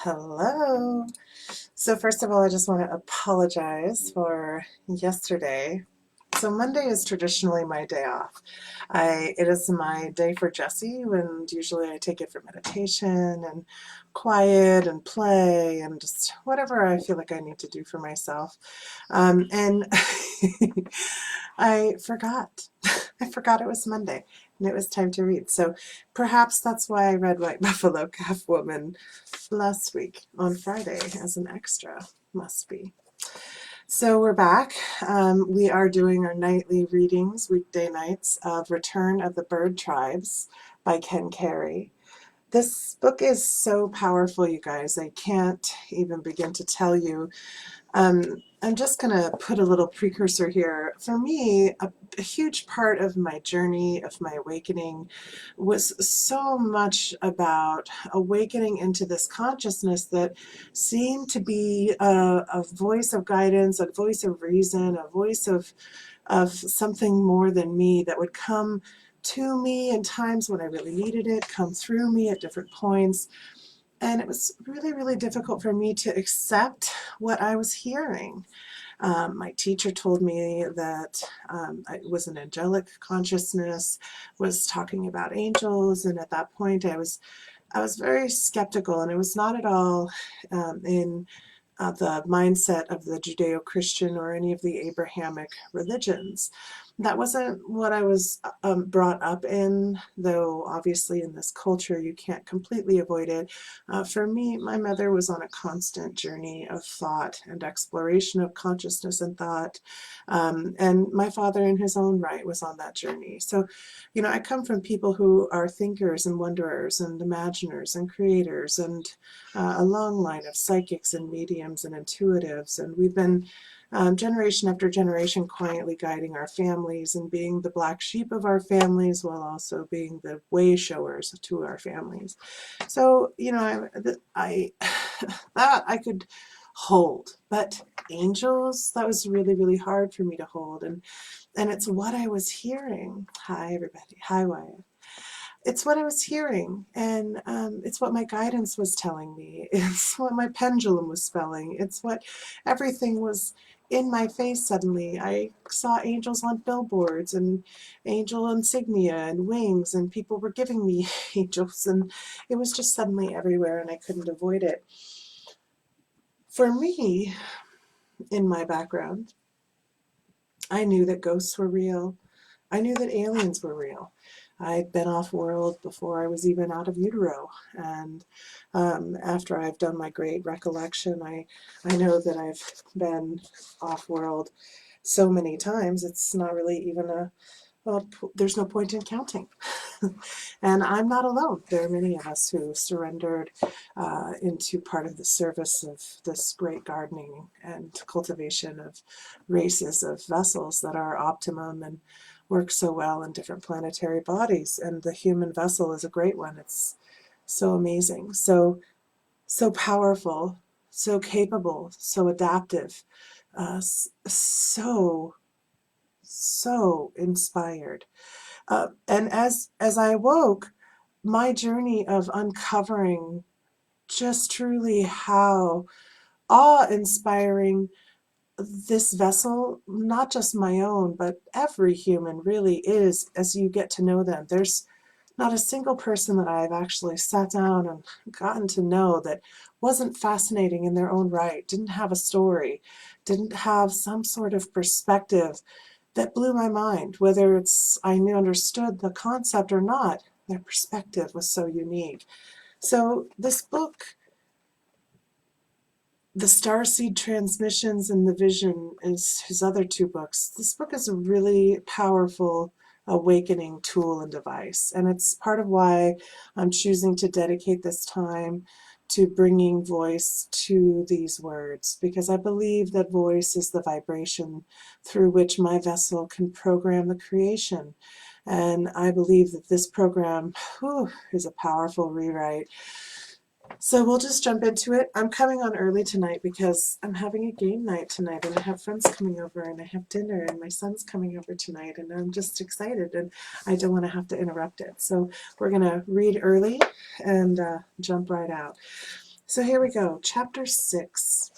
Hello. So first of all, I just want to apologize for yesterday. So Monday is traditionally my day off. It is my day for Jesse, and usually I take it for meditation and quiet and play and just whatever I feel like I need to do for myself. And I forgot. I forgot it was Monday and it was time to read. So perhaps that's why I read White Buffalo Calf Woman last week on Friday as an extra. Must be. So we're back. We are doing our nightly readings, weekday nights, of Return of the Bird Tribes by Carrey. This book is so powerful, you guys. I can't even begin to tell you. I'm just going to put a little precursor here. For me, a huge part of my journey, of my awakening, was so much about awakening into this consciousness that seemed to be a voice of guidance, a voice of reason, a voice of something more than me that would come to me in times when I really needed it, come through me at different points. And it was really, really difficult for me to accept what I was hearing. My teacher told me that it was an angelic consciousness, was talking about angels, and at that point I was very skeptical, and it was not at all in the mindset of the Judeo-Christian or any of the Abrahamic religions. That wasn't what I was brought up in, though obviously in this culture you can't completely avoid it. For me, my mother was on a constant journey of thought and exploration of consciousness and thought, and my father in his own right was on that journey. So, you know, I come from people who are thinkers and wonderers and imaginers and creators, and a long line of psychics and mediums and intuitives, and we've been generation after generation quietly guiding our families and being the black sheep of our families while also being the way showers to our families. So, you know, I that I could hold, but angels, that was really, really hard for me to hold. And it's what I was hearing. Hi, everybody. Hi, Wyatt. It's what I was hearing, and it's what my guidance was telling me. It's what my pendulum was spelling. It's what everything was in my face suddenly. I saw angels on billboards and angel insignia and wings, and people were giving me angels, and it was just suddenly everywhere, and I couldn't avoid it. For me, in my background, I knew that ghosts were real. I knew that aliens were real. I'd been off world before I was even out of utero. And after I've done my great recollection, I know that I've been off world so many times, it's not really even well, there's no point in counting. And I'm not alone. There are many of us who surrendered into part of the service of this great gardening and cultivation of races of vessels that are optimum and work so well in different planetary bodies. And the human vessel is a great one. It's so amazing, so powerful, so capable, so adaptive, so inspired. And as I awoke, my journey of uncovering just truly how awe-inspiring this vessel, not just my own, but every human really is as you get to know them. There's not a single person that I've actually sat down and gotten to know that wasn't fascinating in their own right, didn't have a story, didn't have some sort of perspective that blew my mind. Whether it's I knew understood the concept or not, their perspective was so unique. So this book, The Starseed Transmissions and the Vision, is his other two books. This book is a really powerful awakening tool and device, and it's part of why I'm choosing to dedicate this time to bringing voice to these words, because I believe that voice is the vibration through which my vessel can program the creation. And I believe that this program is a powerful rewrite. So we'll just jump into it. I'm coming on early tonight because I'm having a game night tonight, and I have friends coming over, and I have dinner, and my son's coming over tonight, and I'm just excited, and I don't want to have to interrupt it. So we're going to read early and jump right out. So here we go, Chapter 6,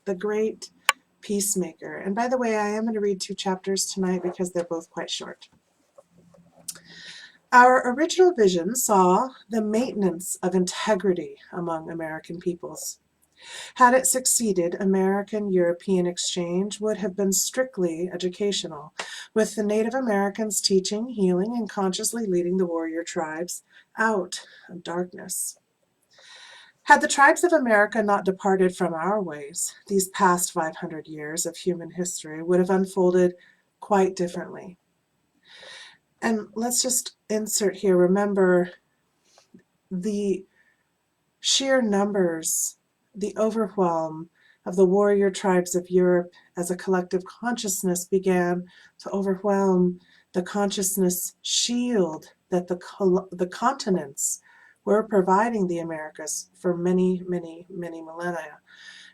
The Great Peacemaker. And by the way, I am going to read 2 chapters tonight because they're both quite short. Our original vision saw the maintenance of integrity among American peoples. Had it succeeded, American-European exchange would have been strictly educational, with the Native Americans teaching, healing, and consciously leading the warrior tribes out of darkness. Had the tribes of America not departed from our ways, these past 500 years of human history would have unfolded quite differently. And let's just insert here, remember the sheer numbers, the overwhelm of the warrior tribes of Europe as a collective consciousness began to overwhelm the consciousness shield that the continents were providing the Americas for many, many, many millennia.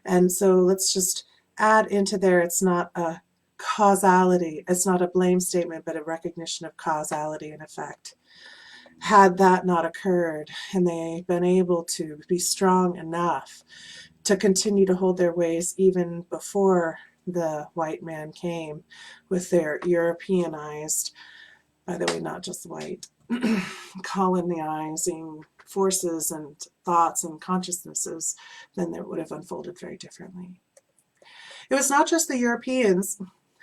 And so let's just add into there, it's not a causality, it's not a blame statement, but a recognition of causality and effect. Had that not occurred and they been able to be strong enough to continue to hold their ways even before the white man came with their Europeanized, by the way, not just white, colonizing forces and thoughts and consciousnesses, then it would have unfolded very differently. It was not just the Europeans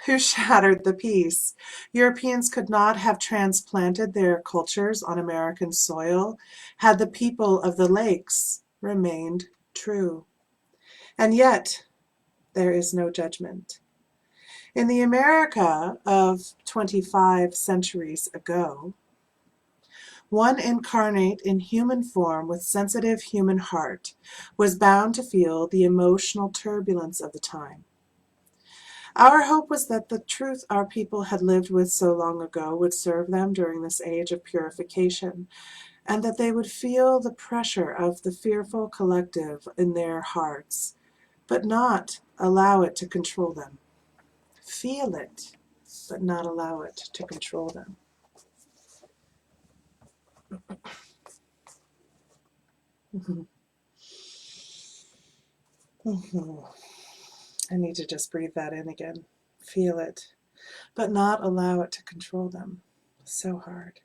who shattered the peace. Europeans could not have transplanted their cultures on American soil had the people of the lakes remained true. And yet, there is no judgment. In the America of 25 centuries ago, one incarnate in human form with sensitive human heart was bound to feel the emotional turbulence of the time. Our hope was that the truth our people had lived with so long ago would serve them during this age of purification, and that they would feel the pressure of the fearful collective in their hearts, but not allow it to control them. Feel it, but not allow it to control them. I need to just breathe that in again. Feel it, but not allow it to control them. So hard.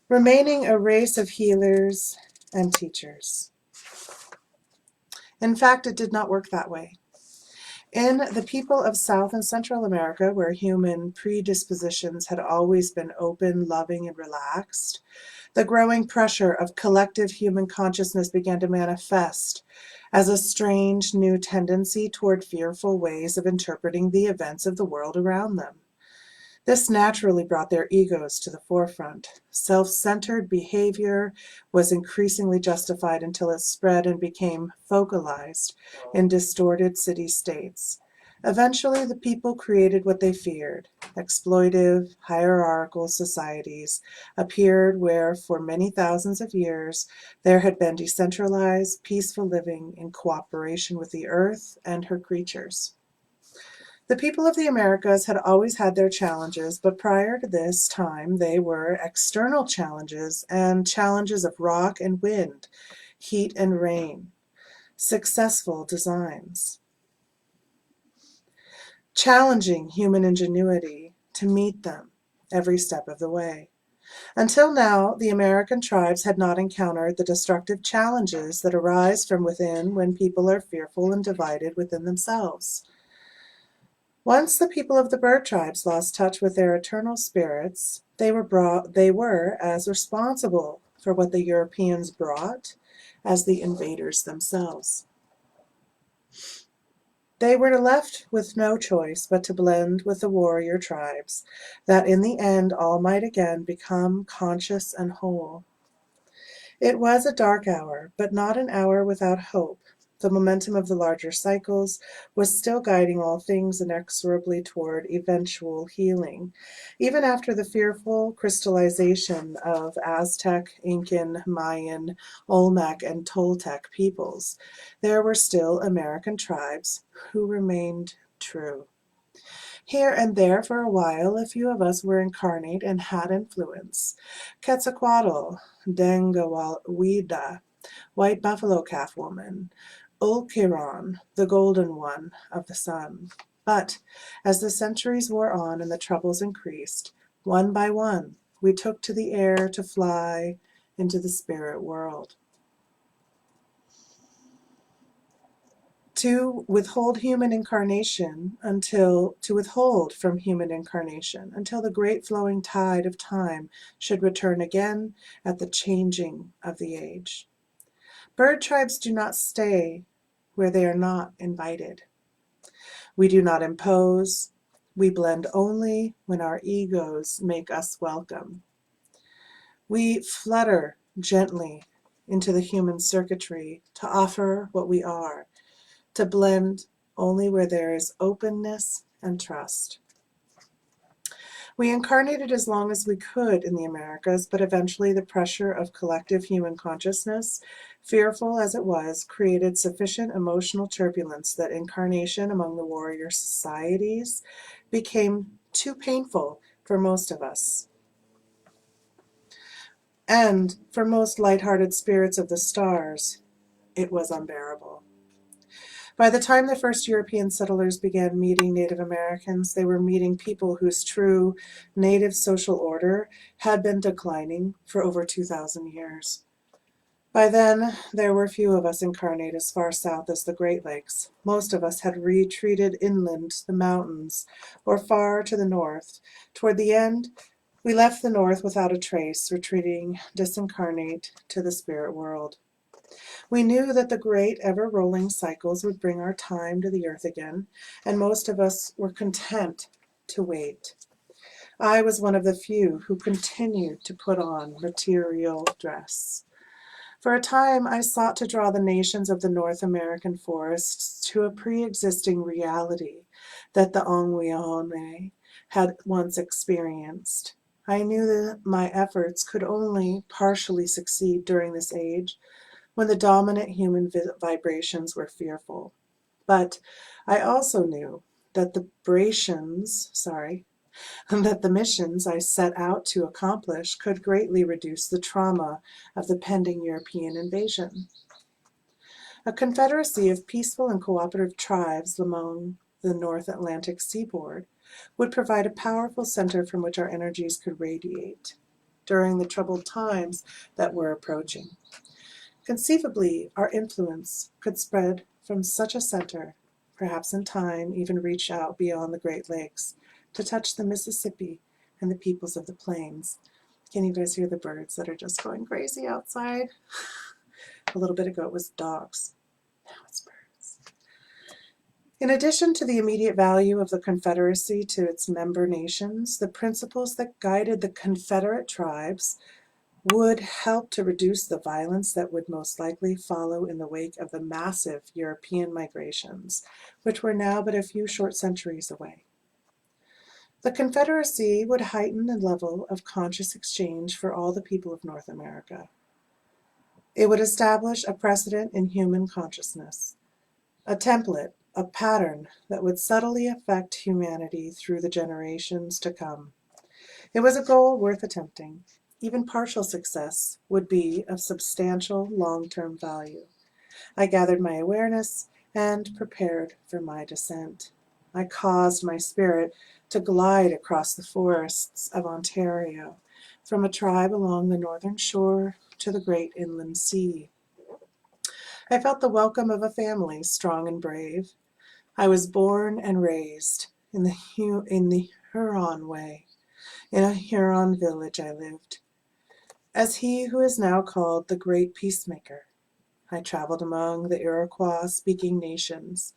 Remaining a race of healers and teachers. In fact, it did not work that way. In the people of South and Central America, where human predispositions had always been open, loving, and relaxed, the growing pressure of collective human consciousness began to manifest as a strange new tendency toward fearful ways of interpreting the events of the world around them. This naturally brought their egos to the forefront. Self-centered behavior was increasingly justified until it spread and became focalized in distorted city-states. Eventually, the people created what they feared. Exploitive, hierarchical societies appeared where, for many thousands of years, there had been decentralized, peaceful living in cooperation with the earth and her creatures. The people of the Americas had always had their challenges, but prior to this time they were external challenges and challenges of rock and wind, heat and rain, successful designs, challenging human ingenuity to meet them every step of the way. Until now, the American tribes had not encountered the destructive challenges that arise from within when people are fearful and divided within themselves. Once the people of the bird tribes lost touch with their eternal spirits, they were as responsible for what the Europeans brought as the invaders themselves. They were left with no choice but to blend with the warrior tribes, that in the end all might again become conscious and whole. It was a dark hour, but not an hour without hope. The momentum of the larger cycles was still guiding all things inexorably toward eventual healing. Even after the fearful crystallization of Aztec, Incan, Mayan, Olmec, and Toltec peoples, there were still American tribes who remained true. Here and there for a while, a few of us were incarnate and had influence. Quetzalcoatl, Dengahuida, white buffalo calf woman, Ulquiron, the golden one of the sun. But as the centuries wore on and the troubles increased, one by one we took to the air to fly into the spirit world. To withhold from human incarnation until the great flowing tide of time should return again at the changing of the age. Bird tribes do not stay where they are not invited. We do not impose. We blend only when our egos make us welcome. We flutter gently into the human circuitry to offer what we are, to blend only where there is openness and trust. We incarnated as long as we could in the Americas, but eventually the pressure of collective human consciousness, fearful as it was, created sufficient emotional turbulence that incarnation among the warrior societies became too painful for most of us. And for most light-hearted spirits of the stars, it was unbearable. By the time the first European settlers began meeting Native Americans, they were meeting people whose true native social order had been declining for over 2,000 years. By then, there were few of us incarnate as far south as the Great Lakes. Most of us had retreated inland to the mountains or far to the north. Toward the end, we left the north without a trace, retreating disincarnate to the spirit world. We knew that the great ever-rolling cycles would bring our time to the earth again, and most of us were content to wait. I was one of the few who continued to put on material dress. For a time, I sought to draw the nations of the North American forests to a pre-existing reality that the Ongwione had once experienced. I knew that my efforts could only partially succeed during this age, when the dominant human vibrations were fearful. But I also knew that the missions I set out to accomplish could greatly reduce the trauma of the pending European invasion. A confederacy of peaceful and cooperative tribes along the North Atlantic seaboard would provide a powerful center from which our energies could radiate during the troubled times that were approaching. Conceivably, our influence could spread from such a center, perhaps in time even reach out beyond the Great Lakes, to touch the Mississippi and the peoples of the plains. Can you guys hear the birds that are just going crazy outside? A little bit ago it was dogs. Now it's birds. In addition to the immediate value of the Confederacy to its member nations, the principles that guided the Confederate tribes would help to reduce the violence that would most likely follow in the wake of the massive European migrations, which were now but a few short centuries away. The Confederacy would heighten the level of conscious exchange for all the people of North America. It would establish a precedent in human consciousness, a template, a pattern that would subtly affect humanity through the generations to come. It was a goal worth attempting. Even partial success would be of substantial long-term value. I gathered my awareness and prepared for my descent. I caused my spirit to glide across the forests of Ontario, from a tribe along the northern shore to the great inland sea. I felt the welcome of a family, strong and brave. I was born and raised in the Huron way. In a Huron village I lived. As he who is now called the Great Peacemaker, I traveled among the Iroquois-speaking nations.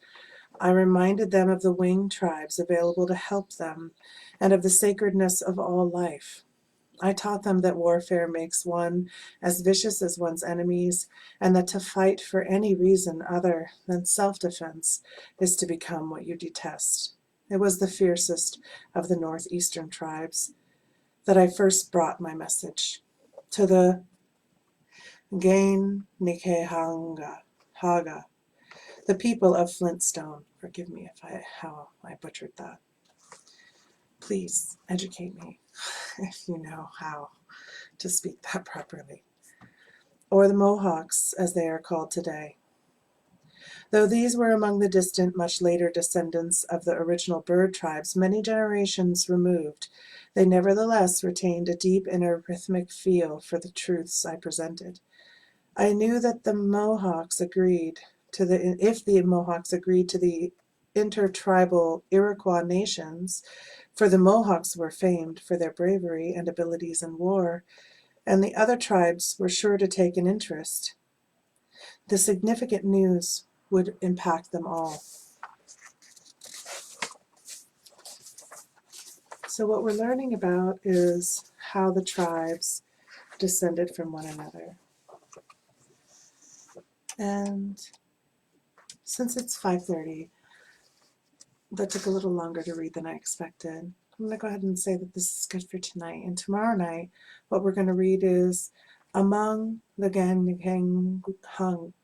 I reminded them of the winged tribes available to help them and of the sacredness of all life. I taught them that warfare makes one as vicious as one's enemies, and that to fight for any reason other than self-defense is to become what you detest. It was the fiercest of the northeastern tribes that I first brought my message. To the Gain Nikehanga, the people of Flintstone. Forgive me how I butchered that. Please educate me if you know how to speak that properly. or the Mohawks, as they are called today. Though these were among the distant, much later descendants of the original bird tribes many generations removed, they nevertheless retained a deep inner rhythmic feel for the truths I presented. I knew that the Mohawks agreed to the if the Mohawks agreed to the intertribal Iroquois nations, for the Mohawks were famed for their bravery and abilities in war, and the other tribes were sure to take an interest. The significant news would impact them all. So what we're learning about is how the tribes descended from one another. And since it's 5:30, that took a little longer to read than I expected. I'm going to go ahead and say that this is good for tonight. And tomorrow night, what we're going to read is Among the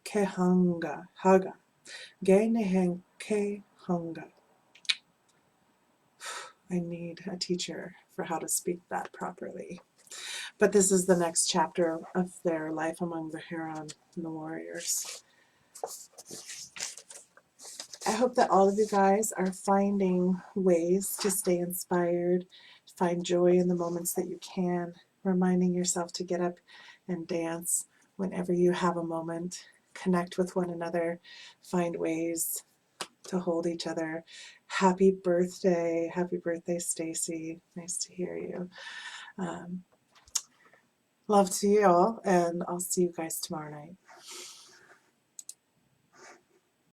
Kehanga Haga. Kehanga. I need a teacher for how to speak that properly. But this is the next chapter of their life among the Huron and the warriors. I hope that all of you guys are finding ways to stay inspired, find joy in the moments that you can, reminding yourself to get up and dance whenever you have a moment, connect with one another, find ways to hold each other. Happy birthday, Stacy. Nice to hear you. Love to you all, and I'll see you guys tomorrow night.